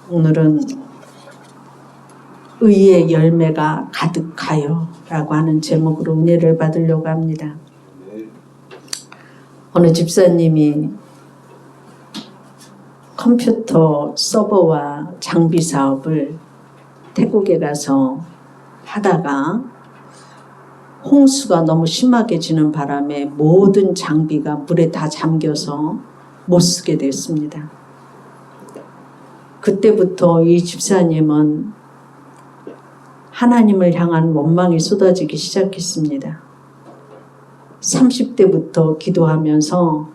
오늘은 의의 열매가 가득하여 라고 하는 제목으로 은혜를 받으려고 합니다. 어느 집사님이 컴퓨터 서버와 장비 사업을 태국에 가서 하다가 홍수가 너무 심하게 지는 바람에 모든 장비가 물에 다 잠겨서 못 쓰게 됐습니다. 그때부터 이 집사님은 하나님을 향한 원망이 쏟아지기 시작했습니다. 30대부터 기도하면서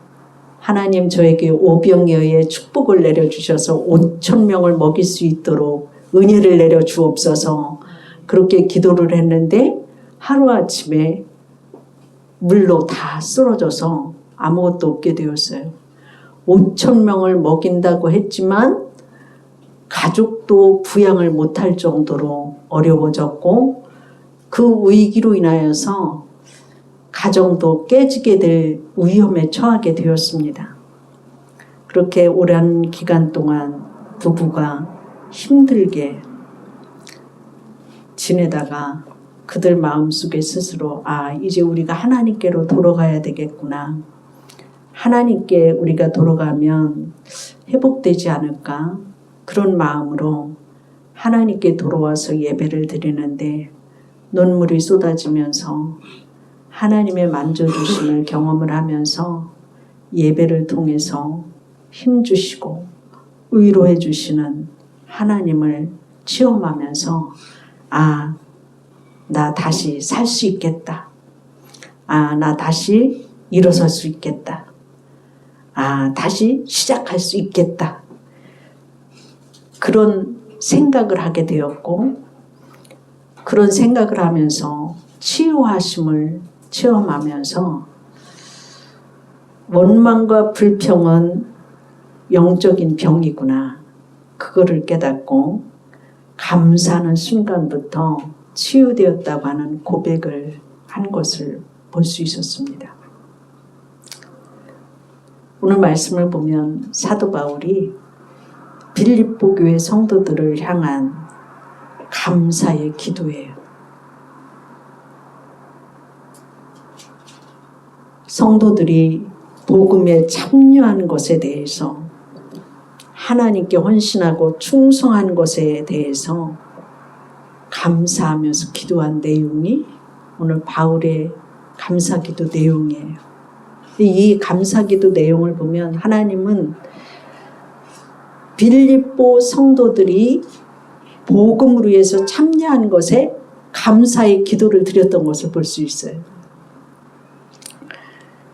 하나님 저에게 오병이어의 축복을 내려주셔서 5,000명을 먹일 수 있도록 은혜를 내려 주옵소서 그렇게 기도를 했는데 하루아침에 물로 다 쓰러져서 아무것도 없게 되었어요. 5,000명을 먹인다고 했지만 가족도 부양을 못할 정도로 어려워졌고 그 위기로 인하여서 가정도 깨지게 될 위험에 처하게 되었습니다. 그렇게 오랜 기간 동안 부부가 힘들게 지내다가 그들 마음속에 스스로 이제 우리가 하나님께로 돌아가야 되겠구나. 하나님께 우리가 돌아가면 회복되지 않을까? 그런 마음으로 하나님께 돌아와서 예배를 드리는데 눈물이 쏟아지면서 하나님의 만져주심을 경험을 하면서 예배를 통해서 힘주시고 위로해 주시는 하나님을 체험하면서 나 다시 살 수 있겠다. 나 다시 일어설 수 있겠다. 다시 시작할 수 있겠다. 그런 생각을 하게 되었고 그런 생각을 하면서 치유하심을 체험하면서 원망과 불평은 영적인 병이구나. 그거를 깨닫고 감사하는 순간부터 치유되었다고 하는 고백을 한 것을 볼 수 있었습니다. 오늘 말씀을 보면 사도 바울이 빌립보 교회 성도들을 향한 감사의 기도예요. 성도들이 복음에 참여하는 것에 대해서 하나님께 헌신하고 충성한 것에 대해서 감사하면서 기도한 내용이 오늘 바울의 감사기도 내용이에요. 이 감사기도 내용을 보면 하나님은 빌립보 성도들이 복음을 위해서 참여한 것에 감사의 기도를 드렸던 것을 볼 수 있어요.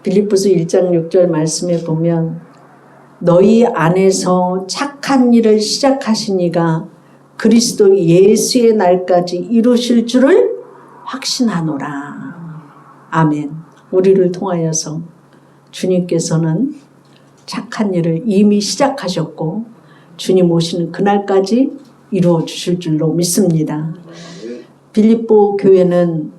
빌립보서 1장 6절 말씀에 보면 너희 안에서 착한 일을 시작하신 이가 그리스도 예수의 날까지 이루실 줄을 확신하노라. 아멘. 우리를 통하여서 주님께서는 착한 일을 이미 시작하셨고 주님 오시는 그날까지 이루어 주실 줄로 믿습니다. 빌립보 교회는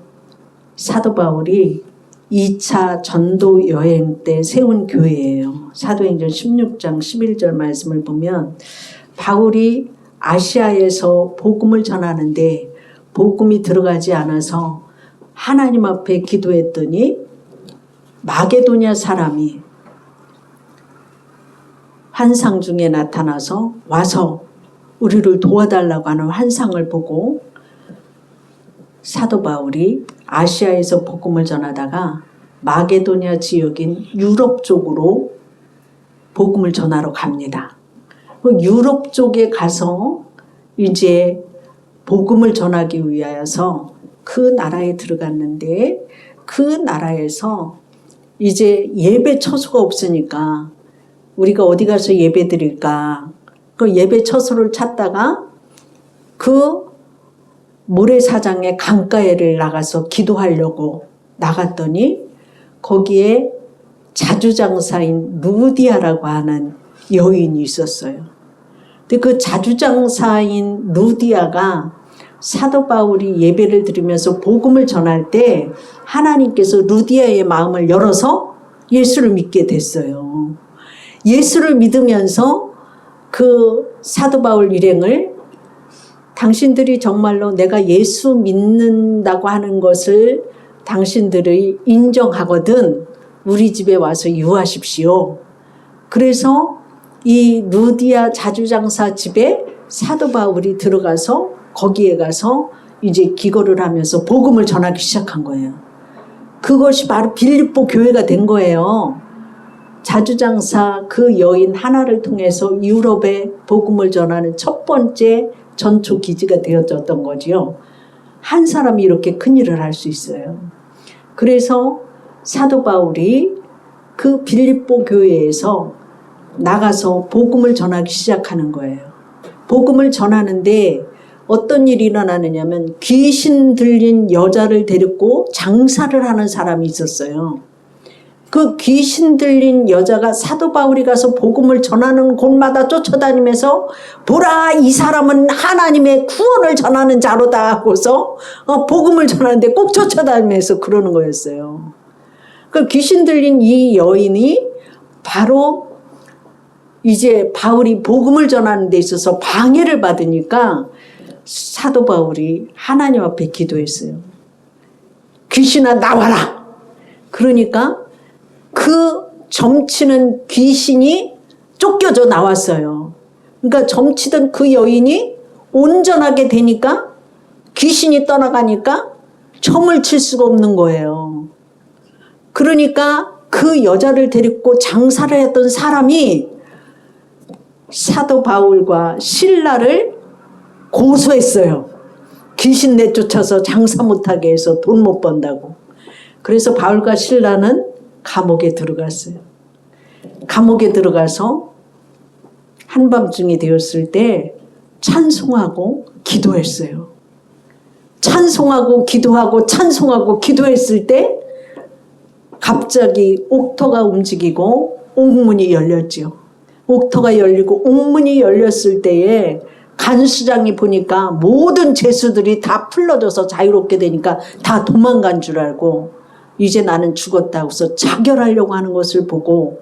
사도 바울이 2차 전도 여행 때 세운 교회예요. 사도행전 16장 11절 말씀을 보면 바울이 아시아에서 복음을 전하는데 복음이 들어가지 않아서 하나님 앞에 기도했더니 마게도냐 사람이 환상 중에 나타나서 와서 우리를 도와달라고 하는 환상을 보고 사도 바울이 아시아에서 복음을 전하다가 마게도냐 지역인 유럽 쪽으로 복음을 전하러 갑니다. 유럽 쪽에 가서 이제 복음을 전하기 위하여서 그 나라에 들어갔는데 그 나라에서 이제 예배 처소가 없으니까 우리가 어디 가서 예배 드릴까? 그 예배 처소를 찾다가 그 모래사장의 강가에를 나가서 기도하려고 나갔더니 거기에 자주장사인 루디아라고 하는 여인이 있었어요. 근데 그 자주장사인 루디아가 사도 바울이 예배를 드리면서 복음을 전할 때 하나님께서 루디아의 마음을 열어서 예수를 믿게 됐어요. 예수를 믿으면서 그 사도 바울 일행을 당신들이 정말로 내가 예수 믿는다고 하는 것을 당신들이 인정하거든 우리 집에 와서 유하십시오. 그래서 이 루디아 자주장사 집에 사도 바울이 들어가서 거기에 가서 이제 기거를 하면서 복음을 전하기 시작한 거예요. 그것이 바로 빌립보 교회가 된 거예요. 자주장사 그 여인 하나를 통해서 유럽에 복음을 전하는 첫 번째 전초 기지가 되어졌던 거지요. 한 사람이 이렇게 큰일을 할 수 있어요. 그래서 사도 바울이 그 빌립보 교회에서 나가서 복음을 전하기 시작하는 거예요. 복음을 전하는데 어떤 일이 일어나느냐면 귀신 들린 여자를 데리고 장사를 하는 사람이 있었어요. 그 귀신 들린 여자가 사도 바울이 가서 복음을 전하는 곳마다 쫓아다니면서 보라 이 사람은 하나님의 구원을 전하는 자로다 하고서 복음을 전하는데 꼭 쫓아다니면서 그러는 거였어요. 그 귀신 들린 이 여인이 바로 이제 바울이 복음을 전하는 데 있어서 방해를 받으니까 사도 바울이 하나님 앞에 기도했어요. 귀신아 나와라. 그러니까 그 점치는 귀신이 쫓겨져 나왔어요. 그러니까 점치던 그 여인이 온전하게 되니까 귀신이 떠나가니까 점을 칠 수가 없는 거예요. 그러니까 그 여자를 데리고 장사를 했던 사람이 사도 바울과 실라를 고소했어요. 귀신 내쫓아서 장사 못하게 해서 돈 못 번다고. 그래서 바울과 실라는 감옥에 들어갔어요. 감옥에 들어가서 한밤중이 되었을 때 찬송하고 기도했어요. 찬송하고 기도하고 찬송하고 기도했을 때 갑자기 옥토가 움직이고 옥문이 열렸죠. 옥토가 열리고 옥문이 열렸을 때에 간수장이 보니까 모든 죄수들이 다 풀려져서 자유롭게 되니까 다 도망간 줄 알고 이제 나는 죽었다 하고서 자결하려고 하는 것을 보고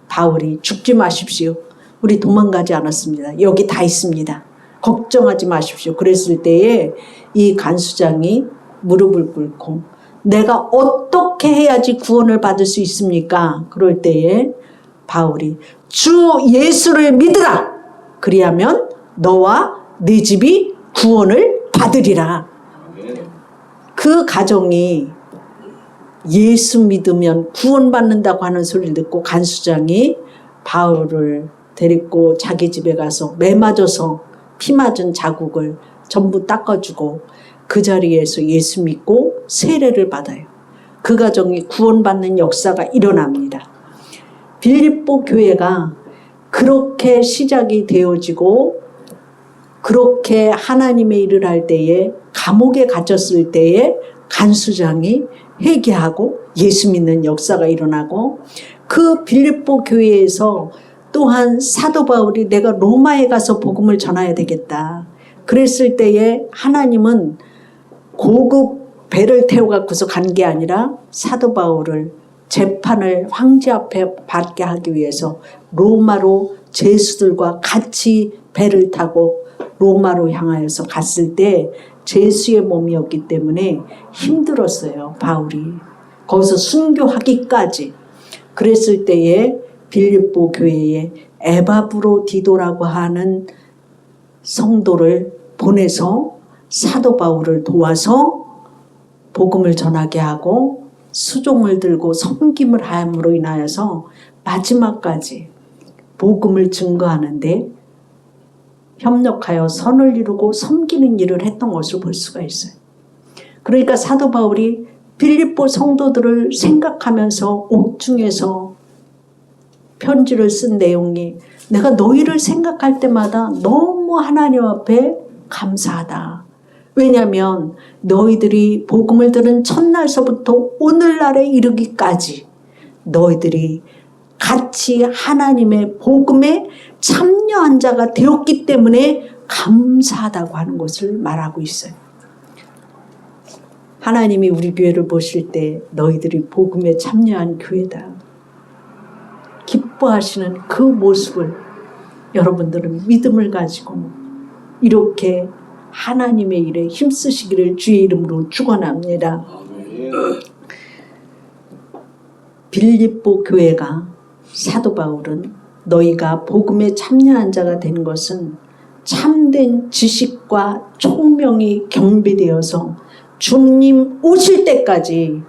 바울이 죽지 마십시오. 우리 도망가지 않았습니다. 여기 다 있습니다. 걱정하지 마십시오. 그랬을 때에 이 간수장이 무릎을 꿇고 내가 어떻게 해야지 구원을 받을 수 있습니까? 그럴 때에 바울이 주 예수를 믿으라. 그리하면 너와 네 집이 구원을 받으리라. 그 가정이 예수 믿으면 구원받는다고 하는 소리를 듣고 간수장이 바울을 데리고 자기 집에 가서 매 맞아서 피 맞은 자국을 전부 닦아주고 그 자리에서 예수 믿고 세례를 받아요. 그 가정이 구원받는 역사가 일어납니다. 빌립보 교회가 그렇게 시작이 되어지고 그렇게 하나님의 일을 할 때에 감옥에 갇혔을 때에 간수장이 회개하고 예수 믿는 역사가 일어나고 그 빌립보 교회에서 또한 사도 바울이 내가 로마에 가서 복음을 전해야 되겠다. 그랬을 때에 하나님은 고급 배를 태워갖고서 간 게 아니라 사도 바울을 재판을 황제 앞에 받게 하기 위해서 로마로 죄수들과 같이 배를 타고 로마로 향하여서 갔을 때 죄수의 몸이었기 때문에 힘들었어요. 바울이. 거기서 순교하기까지. 그랬을 때에 빌립보 교회에 에바브로디도라고 하는 성도를 보내서 사도 바울을 도와서 복음을 전하게 하고 수종을 들고 섬김을 함으로 인하여서 마지막까지 복음을 증거하는데 협력하여 선을 이루고 섬기는 일을 했던 것을 볼 수가 있어요. 그러니까 사도 바울이 빌립보 성도들을 생각하면서 옥중에서 편지를 쓴 내용이 내가 너희를 생각할 때마다 너무 하나님 앞에 감사하다. 왜냐하면 너희들이 복음을 들은 첫날서부터 오늘날에 이르기까지 너희들이 같이 하나님의 복음에 참여한 자가 되었기 때문에 감사하다고 하는 것을 말하고 있어요. 하나님이 우리 교회를 보실 때 너희들이 복음에 참여한 교회다. 기뻐하시는 그 모습을 여러분들은 믿음을 가지고 이렇게 하나님의 일에 힘쓰시기를 주의 이름으로 축원합니다. 빌립보 교회가 사도 바울은 너희가 복음에 참여한 자가 된 것은 참된 지식과 총명이 경배되어서 주님 오실 때까지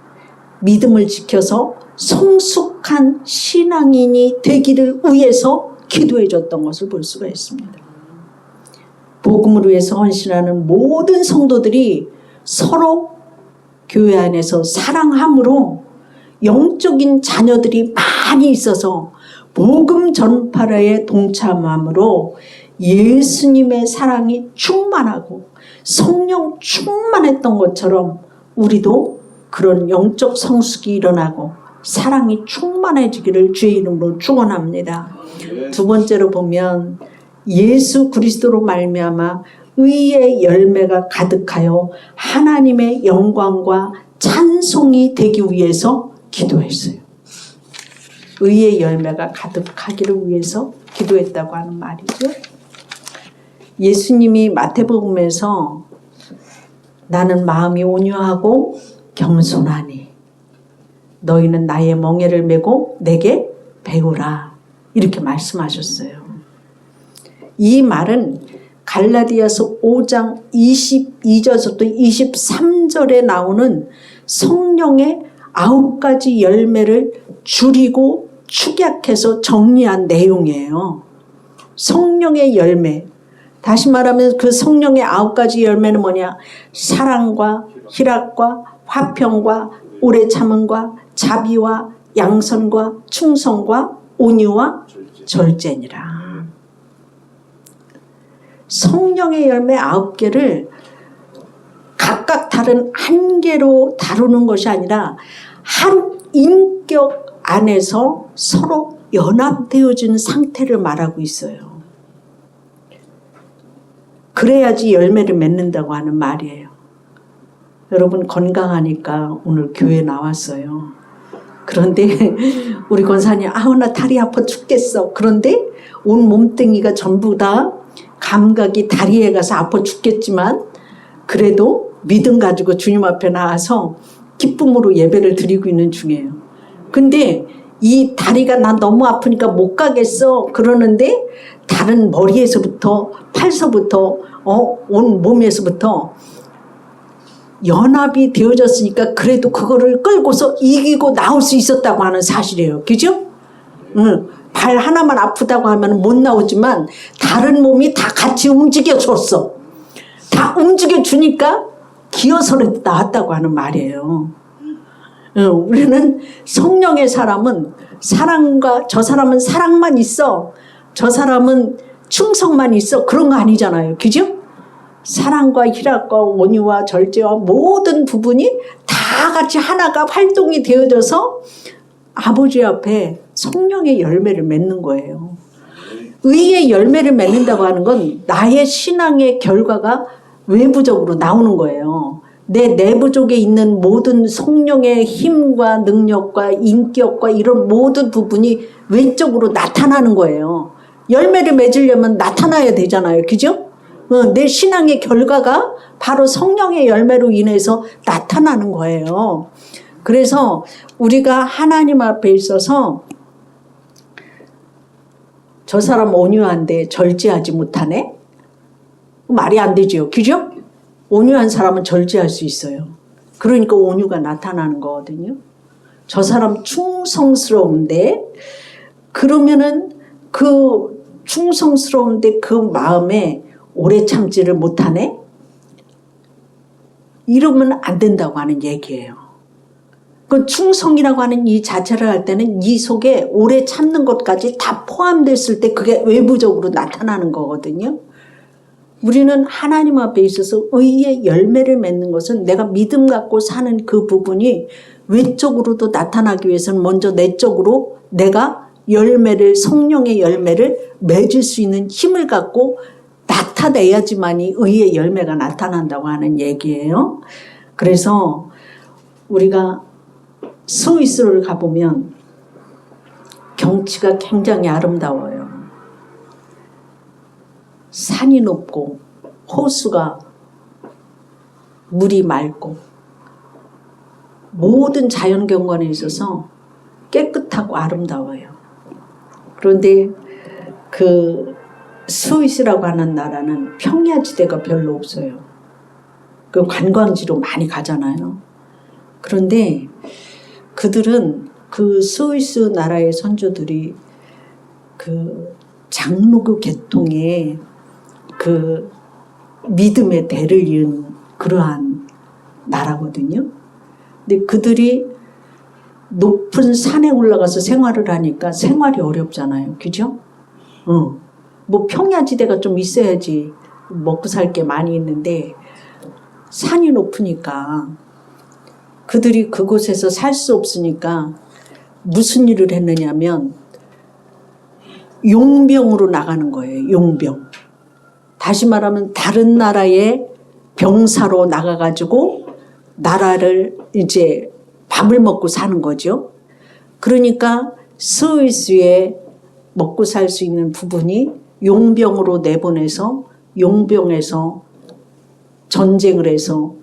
믿음을 지켜서 성숙한 신앙인이 되기를 위해서 기도해 줬던 것을 볼 수가 있습니다. 복음을 위해서 헌신하는 모든 성도들이 서로 교회 안에서 사랑함으로 영적인 자녀들이 많이 있어서 복음 전파에 동참함으로 예수님의 사랑이 충만하고 성령 충만했던 것처럼 우리도 그런 영적 성숙이 일어나고 사랑이 충만해지기를 주의 이름으로 축원합니다. 두 번째로 보면 예수 그리스도로 말미암아 의의 열매가 가득하여 하나님의 영광과 찬송이 되기 위해서 기도했어요. 의의 열매가 가득하기를 위해서 기도했다고 하는 말이죠. 예수님이 마태복음에서 나는 마음이 온유하고 겸손하니 너희는 나의 멍에를 메고 내게 배우라 이렇게 말씀하셨어요. 이 말은 갈라디아서 5장 22절부터 23절에 나오는 성령의 9가지 열매를 줄이고 축약해서 정리한 내용이에요. 성령의 열매, 다시 말하면 그 성령의 9가지 열매는 뭐냐? 사랑과 희락과 화평과 오래 참음과 자비와 양선과 충성과 온유와 절제니라. 성령의 열매 9개를 각각 다른 한 개로 다루는 것이 아니라 한 인격 안에서 서로 연합되어진 상태를 말하고 있어요. 그래야지 열매를 맺는다고 하는 말이에요. 여러분 건강하니까 오늘 교회 나왔어요. 그런데 우리 권사님 나 다리 아파 죽겠어. 그런데 온 몸뚱이가 전부 다 감각이 다리에 가서 아파 죽겠지만 그래도 믿음 가지고 주님 앞에 나와서 기쁨으로 예배를 드리고 있는 중이에요. 근데 이 다리가 난 너무 아프니까 못 가겠어. 그러는데 다른 머리에서부터 팔서부터 온 몸에서부터 연합이 되어졌으니까 그래도 그거를 끌고서 이기고 나올 수 있었다고 하는 사실이에요. 그죠? 발 하나만 아프다고 하면 못 나오지만 다른 몸이 다 같이 움직여줬어. 다 움직여주니까 기어서라도 나왔다고 하는 말이에요. 우리는 성령의 사람은 사랑과 저 사람은 사랑만 있어. 저 사람은 충성만 있어. 그런 거 아니잖아요. 그죠? 사랑과 희락과 온유와 절제와 모든 부분이 다 같이 하나가 활동이 되어져서 아버지 앞에 성령의 열매를 맺는 거예요. 의의 열매를 맺는다고 하는 건 나의 신앙의 결과가 외부적으로 나오는 거예요. 내 내부적에 있는 모든 성령의 힘과 능력과 인격과 이런 모든 부분이 외적으로 나타나는 거예요. 열매를 맺으려면 나타나야 되잖아요. 그죠? 내 신앙의 결과가 바로 성령의 열매로 인해서 나타나는 거예요. 그래서 우리가 하나님 앞에 있어서 저 사람 온유한데 절제하지 못하네? 말이 안 되죠. 그죠? 온유한 사람은 절제할 수 있어요. 그러니까 온유가 나타나는 거거든요. 저 사람 충성스러운데 그러면은 그 충성스러운데 그 마음에 오래 참지를 못하네? 이러면 안 된다고 하는 얘기예요. 그 충성이라고 하는 이 자체를 할 때는 이 속에 오래 참는 것까지 다 포함됐을 때 그게 외부적으로 나타나는 거거든요. 우리는 하나님 앞에 있어서 의의 열매를 맺는 것은 내가 믿음 갖고 사는 그 부분이 외적으로도 나타나기 위해서는 먼저 내적으로 내가 열매를 성령의 열매를 맺을 수 있는 힘을 갖고 나타내야지만이 의의 열매가 나타난다고 하는 얘기예요. 그래서 우리가 스위스를 가보면 경치가 굉장히 아름다워요. 산이 높고 호수가 물이 맑고 모든 자연경관에 있어서 깨끗하고 아름다워요. 그런데 그 스위스라고 하는 나라는 평야지대가 별로 없어요. 그 관광지로 많이 가잖아요. 그런데 그들은 그 스위스 나라의 선조들이 그 장로교 계통의 그 믿음의 대를 이은 그러한 나라거든요. 근데 그들이 높은 산에 올라가서 생활을 하니까 생활이 어렵잖아요. 그죠? 뭐 평야지대가 좀 있어야지 먹고 살 게 많이 있는데 산이 높으니까 그들이 그곳에서 살 수 없으니까 무슨 일을 했느냐면 용병으로 나가는 거예요. 용병. 다시 말하면 다른 나라의 병사로 나가가지고 나라를 이제 밥을 먹고 사는 거죠. 그러니까 스위스에 먹고 살 수 있는 부분이 용병으로 내보내서 용병에서 전쟁을 해서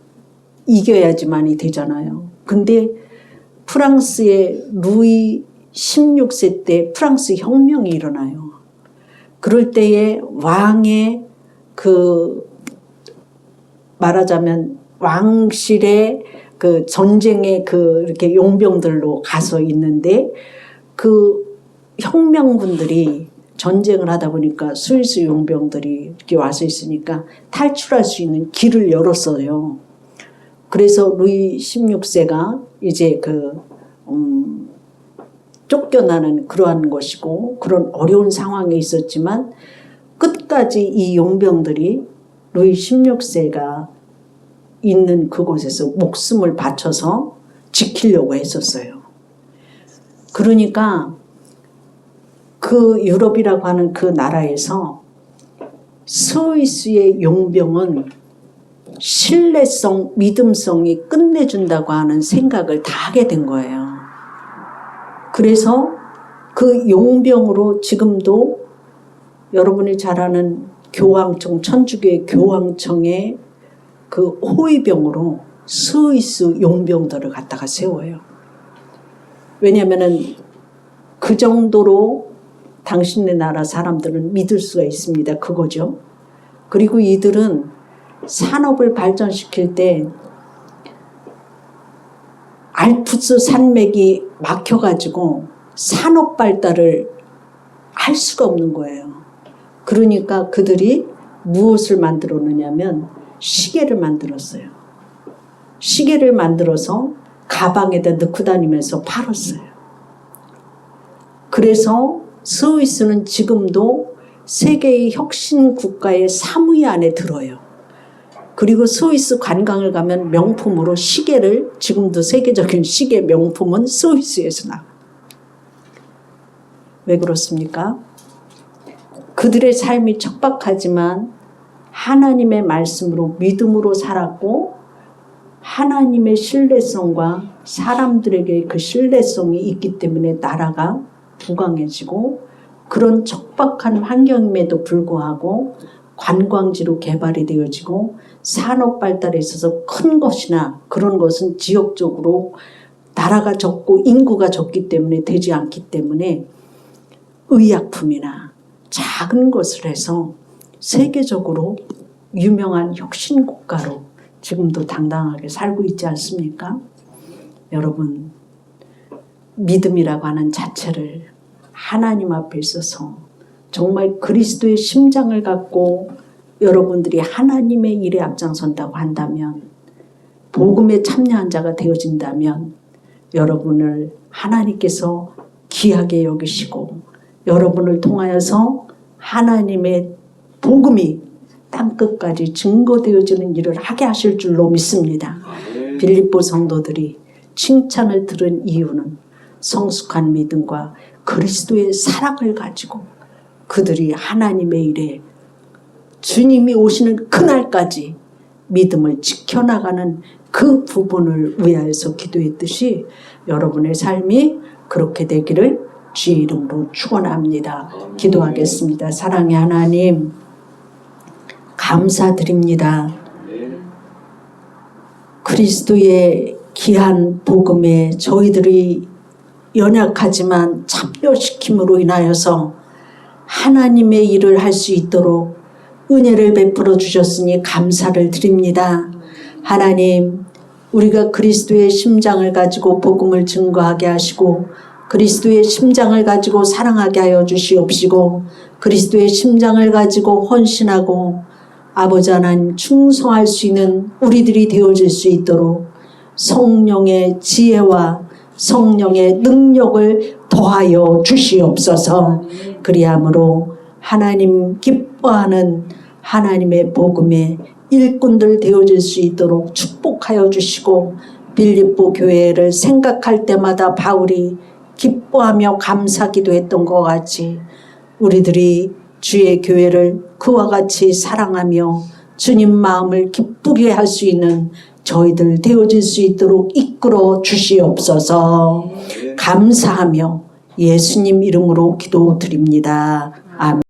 이겨야지만이 되잖아요. 근데 프랑스의 루이 16세 때 프랑스 혁명이 일어나요. 그럴 때에 왕의 그 말하자면 왕실의 그 전쟁의 그 이렇게 용병들로 가서 있는데 그 혁명군들이 전쟁을 하다 보니까 스위스 용병들이 이렇게 와서 있으니까 탈출할 수 있는 길을 열었어요. 그래서 루이 16세가 이제 쫓겨나는 그러한 것이고 그런 어려운 상황에 있었지만 끝까지 이 용병들이 루이 16세가 있는 그곳에서 목숨을 바쳐서 지키려고 했었어요. 그러니까 그 유럽이라고 하는 그 나라에서 스위스의 용병은 신뢰성, 믿음성이 끝내준다고 하는 생각을 다 하게 된 거예요. 그래서 그 용병으로 지금도 여러분이 잘 아는 교황청, 천주교의 교황청의 그 호위병으로 스위스 용병들을 갖다가 세워요. 왜냐하면은 그 정도로 당신네 나라 사람들은 믿을 수가 있습니다. 그거죠. 그리고 이들은 산업을 발전시킬 때 알프스 산맥이 막혀가지고 산업 발달을 할 수가 없는 거예요. 그러니까 그들이 무엇을 만들었느냐면 시계를 만들었어요. 시계를 만들어서 가방에다 넣고 다니면서 팔았어요. 그래서 스위스는 지금도 세계의 혁신 국가의 3위 안에 들어요. 그리고 스위스 관광을 가면 명품으로 시계를 지금도 세계적인 시계 명품은 스위스에서 나와요. 왜 그렇습니까? 그들의 삶이 척박하지만 하나님의 말씀으로 믿음으로 살았고 하나님의 신뢰성과 사람들에게 그 신뢰성이 있기 때문에 나라가 부강해지고 그런 척박한 환경임에도 불구하고 관광지로 개발이 되어지고 산업 발달에 있어서 큰 것이나 그런 것은 지역적으로 나라가 적고 인구가 적기 때문에 되지 않기 때문에 의약품이나 작은 것을 해서 세계적으로 유명한 혁신국가로 지금도 당당하게 살고 있지 않습니까? 여러분, 믿음이라고 하는 자체를 하나님 앞에 있어서 정말 그리스도의 심장을 갖고 여러분들이 하나님의 일에 앞장선다고 한다면, 복음에 참여한 자가 되어진다면 여러분을 하나님께서 귀하게 여기시고 여러분을 통하여서 하나님의 복음이 땅끝까지 증거되어지는 일을 하게 하실 줄로 믿습니다. 빌립보 성도들이 칭찬을 들은 이유는 성숙한 믿음과 그리스도의 사랑을 가지고 그들이 하나님의 일에 주님이 오시는 그날까지 믿음을 지켜나가는 그 부분을 위하여서 기도했듯이 여러분의 삶이 그렇게 되기를 주의 이름으로 축원합니다. 기도하겠습니다. 사랑의 하나님, 감사드립니다. 그리스도의 귀한 복음에 저희들이 연약하지만 참여시킴으로 인하여서 하나님의 일을 할 수 있도록 은혜를 베풀어 주셨으니 감사를 드립니다. 하나님, 우리가 그리스도의 심장을 가지고 복음을 증거하게 하시고 그리스도의 심장을 가지고 사랑하게 하여 주시옵시고 그리스도의 심장을 가지고 헌신하고 아버지 하나님 충성할 수 있는 우리들이 되어질 수 있도록 성령의 지혜와 성령의 능력을 더하여 주시옵소서. 그리함으로 하나님 기뻐하는 하나님의 복음의 일꾼들 되어질 수 있도록 축복하여 주시고 빌립보 교회를 생각할 때마다 바울이 기뻐하며 감사기도했던 것 같이 우리들이 주의 교회를 그와 같이 사랑하며 주님 마음을 기쁘게 할 수 있는 저희들 되어질 수 있도록 이끌어 주시옵소서. 감사하며 예수님 이름으로 기도드립니다. 아멘.